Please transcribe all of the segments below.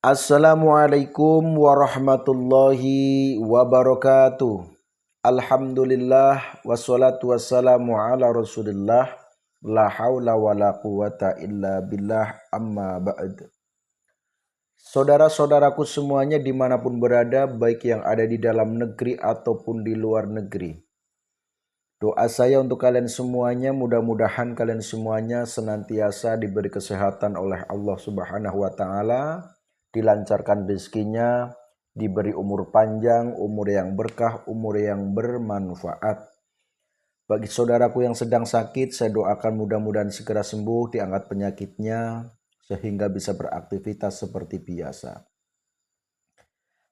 Assalamualaikum warahmatullahi wabarakatuh. Alhamdulillah wassalatu wassalamu ala rasulillah. La haula wa la quwata illa billah amma ba'd. Saudara-saudaraku semuanya dimanapun berada, baik yang ada di dalam negeri ataupun di luar negeri. Doa saya untuk kalian semuanya, mudah-mudahan kalian semuanya senantiasa diberi kesehatan oleh Allah Subhanahu wa Ta'ala, dilancarkan rezekinya, diberi umur panjang, umur yang berkah, umur yang bermanfaat. Bagi saudaraku yang sedang sakit, saya doakan mudah-mudahan segera sembuh, diangkat penyakitnya, sehingga bisa beraktivitas seperti biasa.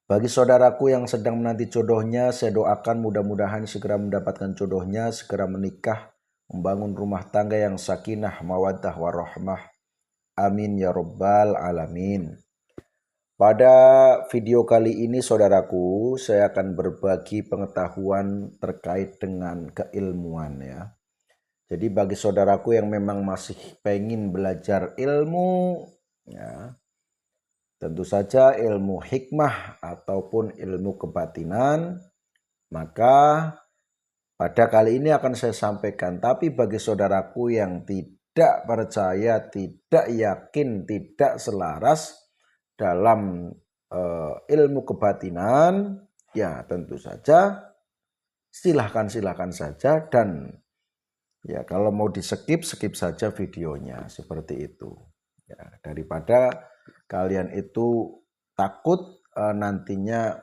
Bagi saudaraku yang sedang menanti jodohnya, saya doakan mudah-mudahan segera mendapatkan jodohnya, segera menikah, membangun rumah tangga yang sakinah, mawaddah, warahmah. Amin ya rabbal alamin. Pada video kali ini saudaraku, saya akan berbagi pengetahuan terkait dengan keilmuan ya. Jadi bagi saudaraku yang memang masih pengen belajar ilmu ya, tentu saja ilmu hikmah ataupun ilmu kebatinan, maka pada kali ini akan saya sampaikan. Tapi bagi saudaraku yang tidak percaya, tidak yakin, tidak selaras dalam ilmu kebatinan, ya tentu saja silahkan saja, dan ya kalau mau di skip saja videonya, seperti itu ya, daripada kalian itu takut nantinya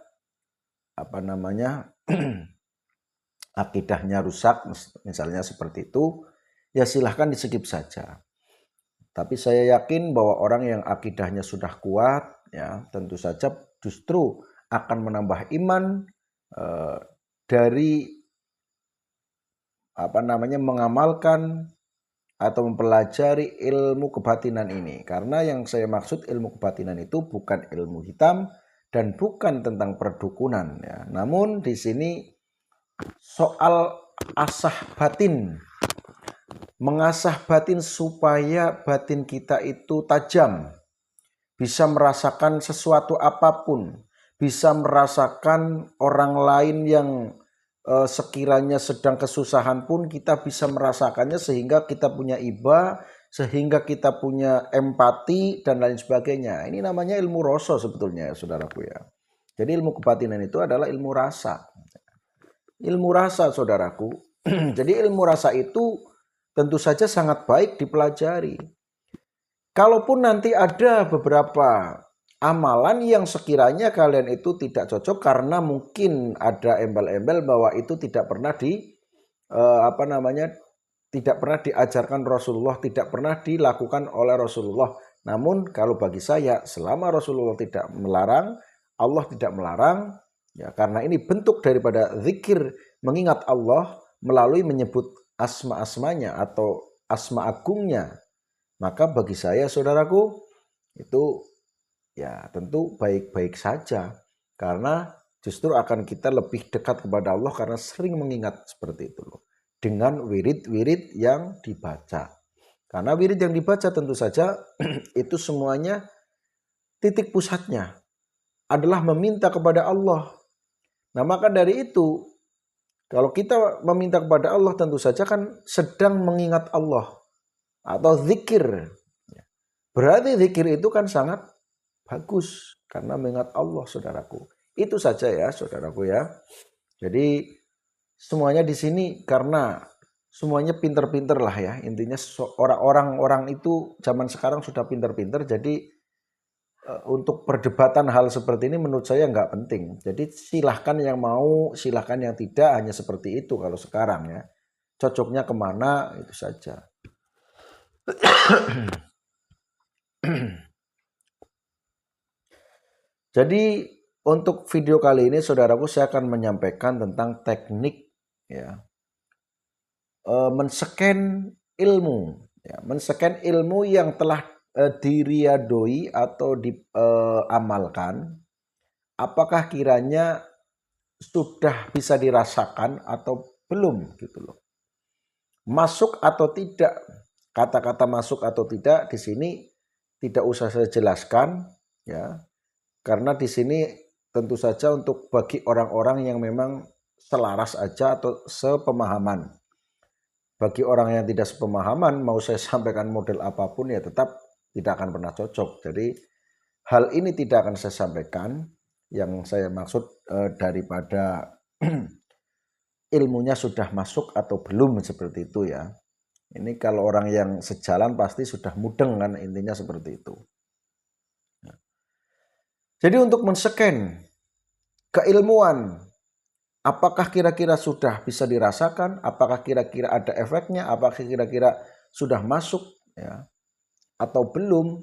akidahnya rusak misalnya seperti itu, ya silahkan di skip saja. Tapi saya yakin bahwa orang yang akidahnya sudah kuat, ya tentu saja justru akan menambah iman dari mengamalkan atau mempelajari ilmu kebatinan ini. Karena yang saya maksud ilmu kebatinan itu bukan ilmu hitam dan bukan tentang perdukunan ya. Namun di sini soal asah batin, mengasah batin supaya batin kita itu tajam, bisa merasakan sesuatu apapun, bisa merasakan orang lain yang sekiranya sedang kesusahan pun kita bisa merasakannya, sehingga kita punya iba, sehingga kita punya empati dan lain sebagainya. Ini namanya ilmu rasa sebetulnya ya saudaraku ya. Jadi ilmu kebatinan itu adalah ilmu rasa. Ilmu rasa saudaraku. Jadi ilmu rasa itu tentu saja sangat baik dipelajari. Kalaupun nanti ada beberapa amalan yang sekiranya kalian itu tidak cocok karena mungkin ada embel-embel bahwa itu tidak pernah tidak pernah diajarkan Rasulullah, tidak pernah dilakukan oleh Rasulullah. Namun kalau bagi saya, selama Rasulullah tidak melarang, Allah tidak melarang, ya karena ini bentuk daripada zikir mengingat Allah melalui menyebut asma-asmanya atau asma agungnya, maka bagi saya saudaraku itu ya tentu baik-baik saja, karena justru akan kita lebih dekat kepada Allah karena sering mengingat seperti itu loh, dengan wirid-wirid yang dibaca. Karena wirid yang dibaca tentu saja itu semuanya titik pusatnya adalah meminta kepada Allah. Nah maka dari itu, kalau kita meminta kepada Allah tentu saja kan sedang mengingat Allah atau zikir. Berarti zikir itu kan sangat bagus karena mengingat Allah saudaraku. Itu saja ya saudaraku ya. Jadi semuanya di sini karena semuanya pinter-pinter lah ya. Intinya orang-orang itu zaman sekarang sudah pinter-pinter. Jadi untuk perdebatan hal seperti ini menurut saya nggak penting. Jadi silahkan yang mau, silahkan yang tidak, hanya seperti itu kalau sekarang ya. Cocoknya kemana itu saja. Jadi untuk video kali ini saudaraku saya akan menyampaikan tentang teknik ya, men-scan ilmu ya, men-scan ilmu yang telah diriadoi atau diamalkan, apakah kiranya sudah bisa dirasakan atau belum gitu loh. Masuk atau tidak, kata-kata masuk atau tidak di sini tidak usah saya jelaskan ya. Karena di sini tentu saja untuk bagi orang-orang yang memang selaras aja atau sepemahaman. Bagi orang yang tidak sepemahaman, mau saya sampaikan model apapun ya tetap tidak akan pernah cocok. Jadi hal ini tidak akan saya sampaikan. Yang saya maksud daripada ilmunya sudah masuk atau belum seperti itu ya. Ini kalau orang yang sejalan pasti sudah mudeng kan, intinya seperti itu. Jadi untuk men-scan keilmuan, apakah kira-kira sudah bisa dirasakan? Apakah kira-kira ada efeknya? Apakah kira-kira sudah masuk ya atau belum?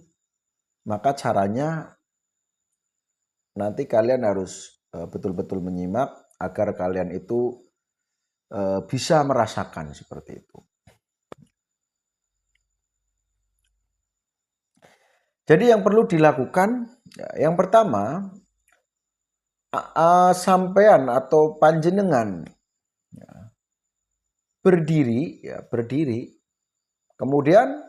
Maka caranya nanti kalian harus betul-betul menyimak agar kalian itu bisa merasakan seperti itu. Jadi yang perlu dilakukan, yang pertama, sampean atau panjenengan berdiri, kemudian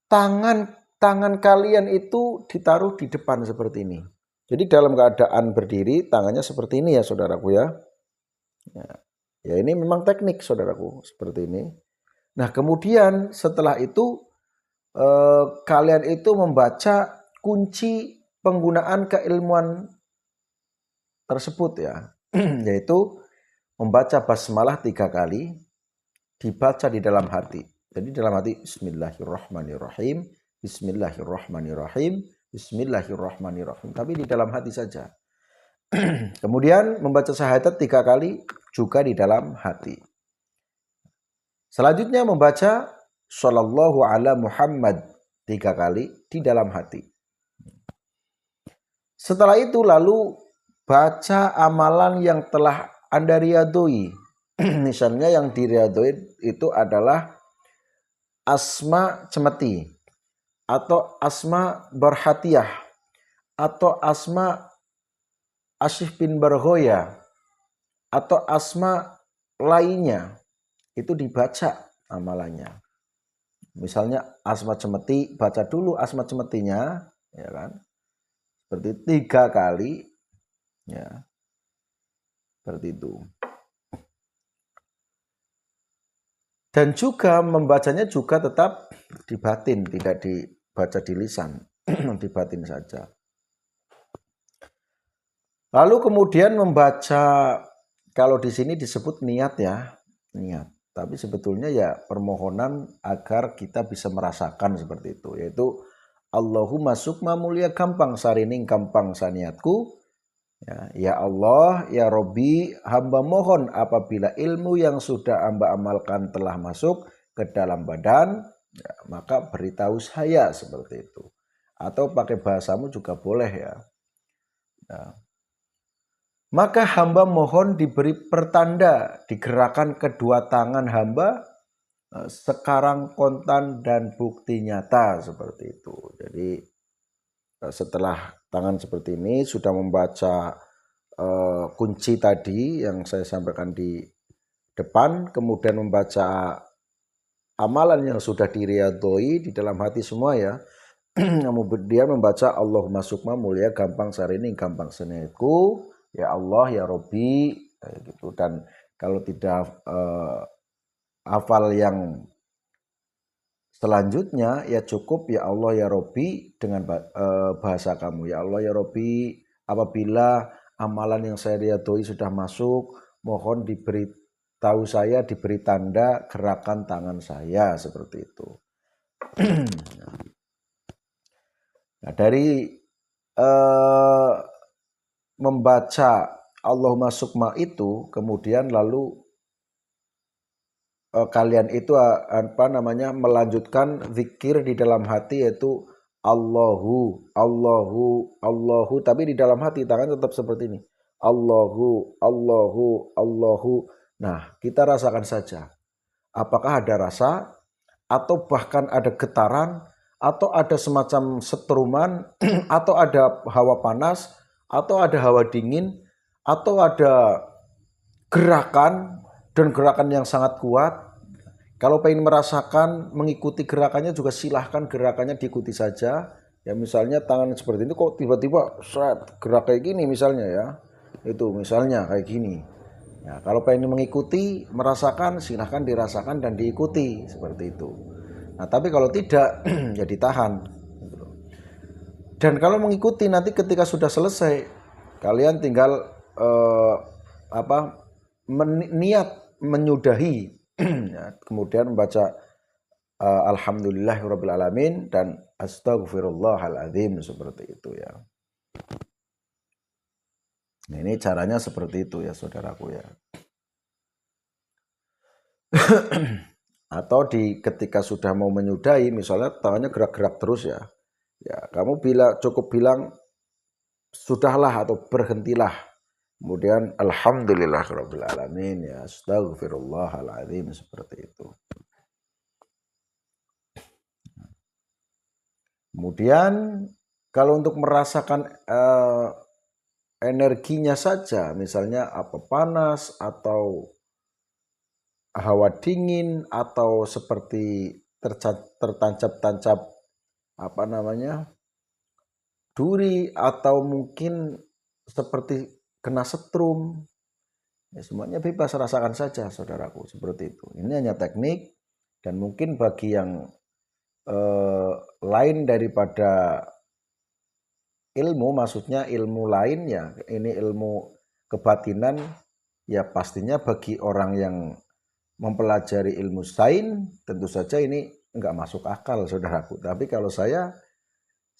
tangan kalian itu ditaruh di depan seperti ini. Jadi dalam keadaan berdiri, tangannya seperti ini ya saudaraku ya. Ya ini memang teknik saudaraku, seperti ini. Nah kemudian setelah itu kalian itu membaca kunci penggunaan keilmuan tersebut ya, yaitu membaca basmalah 3 kali, dibaca di dalam hati. Jadi dalam hati Bismillahirrahmanirrahim, Bismillahirrahmanirrahim, Bismillahirrahmanirrahim. Tapi di dalam hati saja. Kemudian membaca syahadat 3 kali juga di dalam hati. Selanjutnya membaca Shallallahu ala Muhammad 3 kali di dalam hati. Setelah itu lalu baca amalan yang telah Anda riyadhoi. Misalnya yang diriyadhoi itu adalah asma cemeti, atau asma berhatiah, atau asma Asyif bin Barhoya, atau asma lainnya. Itu dibaca amalannya. Misalnya asma cemeti, baca dulu asma cemetinya, ya kan? Seperti 3 kali, ya. Seperti itu. Dan juga membacanya juga tetap di batin, tidak dibaca di lisan, di batin saja. Lalu kemudian membaca, kalau di sini disebut niat ya, niat. Tapi sebetulnya ya permohonan agar kita bisa merasakan seperti itu, yaitu Allahumma sukma mulia gampang sarining gampang saniatku. Ya Allah, ya Robbi, hamba mohon apabila ilmu yang sudah hamba amalkan telah masuk ke dalam badan, ya, maka beritahu saya seperti itu. Atau pakai bahasamu juga boleh ya. Maka hamba mohon diberi pertanda, digerakkan kedua tangan hamba sekarang kontan dan bukti nyata seperti itu. Jadi setelah tangan seperti ini sudah membaca kunci tadi yang saya sampaikan di depan, kemudian membaca amalan yang sudah diriyadhoi di dalam hati semua ya. Kemudian membaca Allahumma sukma mulia gampang sarining gampang senetku. Ya Allah, ya Robbi, gitu. Dan kalau tidak hafal yang selanjutnya, ya cukup ya Allah, ya Robbi dengan bahasa kamu. Ya Allah, ya Robbi, apabila amalan yang saya riyadhoi sudah masuk, mohon diberitahu saya, diberi tanda gerakan tangan saya, seperti itu. Nah, dari membaca Allahumma sukma itu, kemudian lalu kalian itu melanjutkan zikir di dalam hati, yaitu Allahu, Allahu, Allahu, tapi di dalam hati tangan tetap seperti ini. Allahu, Allahu, Allahu. Nah, kita rasakan saja. Apakah ada rasa atau bahkan ada getaran atau ada semacam setruman atau ada hawa panas atau ada hawa dingin, atau ada gerakan dan gerakan yang sangat kuat. Kalau ingin merasakan, mengikuti gerakannya juga silahkan gerakannya diikuti saja. Ya misalnya tangan seperti itu kok tiba-tiba gerak kayak gini misalnya ya. Itu misalnya kayak gini. Ya, kalau pengen mengikuti, merasakan, silahkan dirasakan dan diikuti seperti itu. Nah, tapi kalau tidak, ya ditahan. Dan kalau mengikuti nanti ketika sudah selesai, kalian tinggal apa niat menyudahi, ya, kemudian membaca Alhamdulillahirabbil alamin dan Astaghfirullahaladzim seperti itu ya. Nah, ini caranya seperti itu ya saudaraku ya. Atau ketika sudah mau menyudahi, misalnya tangannya gerak-gerak terus ya. Ya, kamu cukup bilang sudahlah atau berhentilah. Kemudian alhamdulillahirabbil alamin ya, astaghfirullahaladzim seperti itu. Kemudian kalau untuk merasakan energinya saja, misalnya apa panas atau hawa dingin atau seperti tertancap-tancap apa namanya duri atau mungkin seperti kena setrum, ya semuanya bebas, rasakan saja saudaraku seperti itu. Ini hanya teknik dan mungkin bagi yang lain daripada ilmu, maksudnya ilmu lain ya, ini ilmu kebatinan ya, pastinya bagi orang yang mempelajari ilmu sains tentu saja ini enggak masuk akal saudaraku. Tapi kalau saya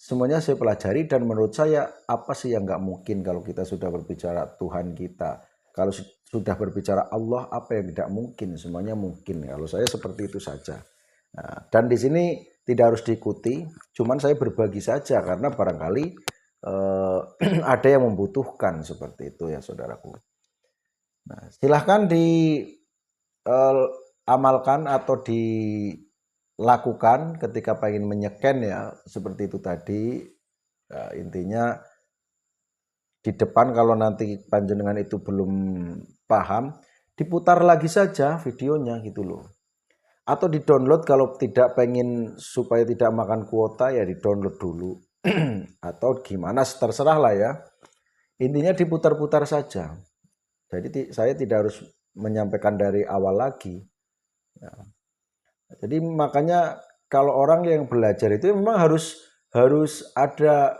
semuanya saya pelajari dan menurut saya apa sih yang enggak mungkin kalau kita sudah berbicara Tuhan kita. Kalau sudah berbicara Allah apa yang tidak mungkin, semuanya mungkin. Kalau saya seperti itu saja. Nah, dan di sini tidak harus diikuti, cuman saya berbagi saja karena barangkali ada yang membutuhkan seperti itu ya saudaraku. Nah, silahkan diamalkan atau dilakukan ketika pengen menyeken ya seperti itu tadi. Nah, intinya di depan kalau nanti panjenengan itu belum paham, diputar lagi saja videonya gitu loh. Atau di-download kalau tidak pengen supaya tidak makan kuota ya di-download dulu. Atau gimana terserah lah ya. Intinya diputar-putar saja. Jadi saya tidak harus menyampaikan dari awal lagi. Ya. Jadi makanya kalau orang yang belajar itu memang harus ada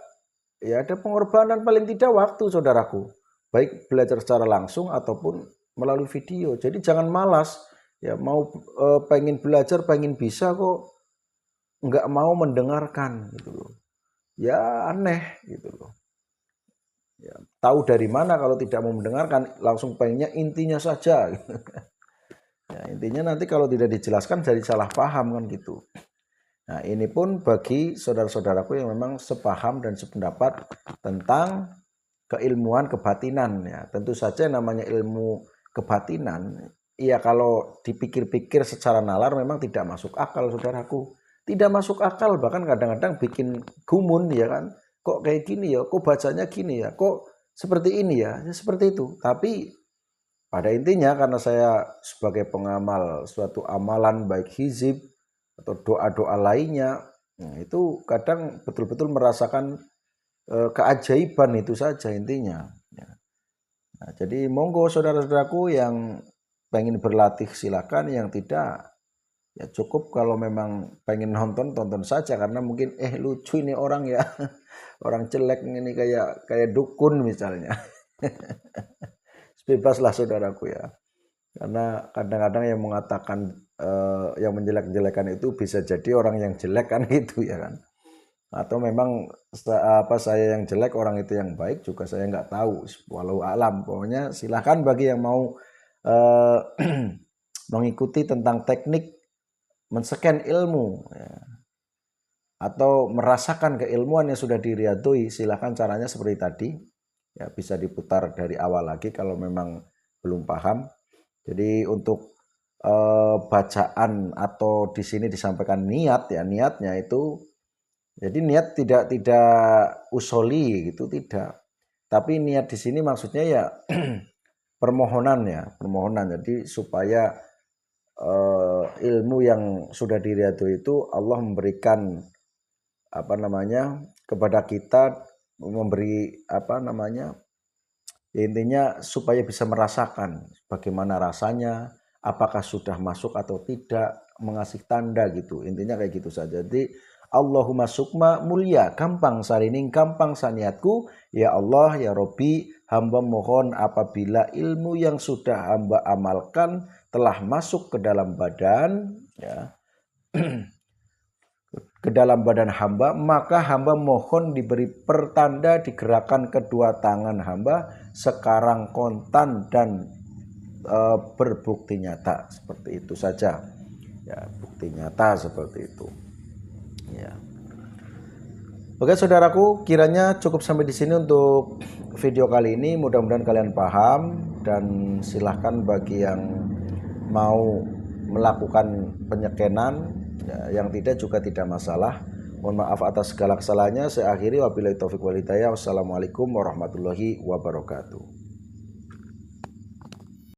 ya ada pengorbanan paling tidak waktu saudaraku. Baik belajar secara langsung ataupun melalui video. Jadi jangan malas. Ya mau pengen belajar, pengen bisa kok nggak mau mendengarkan gitu loh. Ya aneh gitu loh. Ya, tahu dari mana kalau tidak mau mendengarkan, langsung pengennya intinya saja. Ya, intinya nanti kalau tidak dijelaskan jadi salah paham kan gitu. Nah ini pun bagi saudara-saudaraku yang memang sepaham dan sependapat tentang keilmuan kebatinan ya. Tentu saja namanya ilmu kebatinan, ya kalau dipikir-pikir secara nalar memang tidak masuk akal saudaraku. Tidak masuk akal, bahkan kadang-kadang bikin gumun ya kan. Kok kayak gini ya, kok bacanya gini ya, kok seperti ini ya, seperti itu. Tapi pada intinya karena saya sebagai pengamal suatu amalan baik hizib atau doa-doa lainnya, nah itu kadang betul-betul merasakan keajaiban itu saja intinya. Nah, jadi monggo saudara-saudaraku yang pengen berlatih silakan, yang tidak ya cukup kalau memang pengen nonton tonton saja karena mungkin lucu ini orang ya. Orang jelek ini kayak dukun misalnya. Bebaslah saudaraku ya. Karena kadang-kadang yang mengatakan yang menjelek-jelekan itu bisa jadi orang yang jelek kan gitu ya kan. Atau memang saya yang jelek, orang itu yang baik juga saya nggak tahu. Walau alam. Pokoknya silahkan bagi yang mau mengikuti tentang teknik men-scan ilmu ya, atau merasakan keilmuan yang sudah diriadoi, silahkan caranya seperti tadi ya, bisa diputar dari awal lagi kalau memang belum paham. Jadi untuk bacaan atau di sini disampaikan niat ya, niatnya itu jadi niat tidak usoli gitu, tidak. Tapi niat di sini maksudnya ya permohonan ya, permohonan. Jadi supaya ilmu yang sudah diriadu itu Allah memberikan kepada kita, memberi intinya supaya bisa merasakan bagaimana rasanya, apakah sudah masuk atau tidak, mengasih tanda gitu. Intinya kayak gitu saja. Jadi Allahumma sukma mulia, gampang sarining, gampang saniatku, ya Allah, ya Robbi, hamba mohon apabila ilmu yang sudah hamba amalkan telah masuk ke dalam badan, ya, ke dalam badan hamba, maka hamba mohon diberi pertanda digerakkan kedua tangan hamba sekarang kontan dan berbukti nyata. Seperti itu saja, ya, bukti nyata seperti itu, ya. Oke saudaraku, kiranya cukup sampai di sini untuk video kali ini. Mudah-mudahan kalian paham, dan silahkan bagi yang mau melakukan penyekenan, ya, yang tidak juga tidak masalah. Mohon maaf atas segala kesalahannya. Saya akhiri, wabillahi taufiq wal hidayah. Wassalamualaikum warahmatullahi wabarakatuh.